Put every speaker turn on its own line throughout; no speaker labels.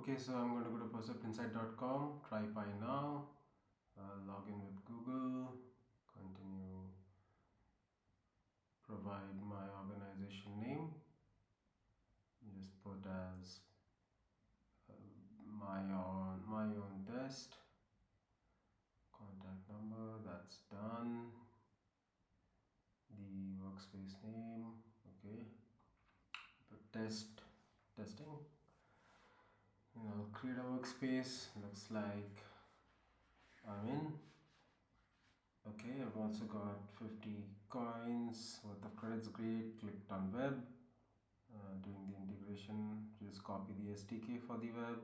Okay, so I'm going to go to PerceptInsight.com, try Pi now, log in with Google, continue, provide my organization name, just put as my own test, contact number, that's done, the workspace name, okay, testing. And I'll create a workspace. Looks like I'm in. Okay, I've also got 50 coins worth of credits. Great. Clicked on web. Doing the integration. Just copy the SDK for the web.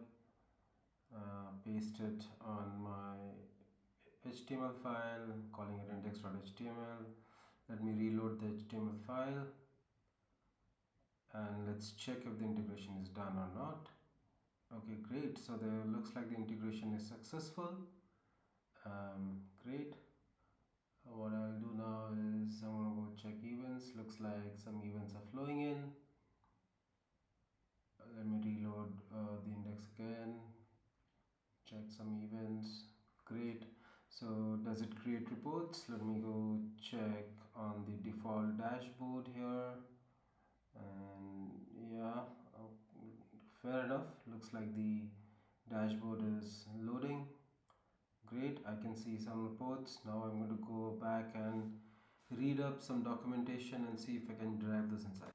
Paste it on my HTML file. Calling it index.html. Let me reload the HTML file. And let's check if the integration is done or not. Okay, great. So there looks like the integration is successful. Great. What I'll do now is I'm gonna go check events. Looks like some events are flowing in. Let me reload the index again. Check some events. Great. So does it create reports? Let me go check on the default dashboard here. And yeah, fair enough. Looks like the dashboard is loading. Great, I can see some reports. Now I'm going to go back and read up some documentation and see if I can derive those insights.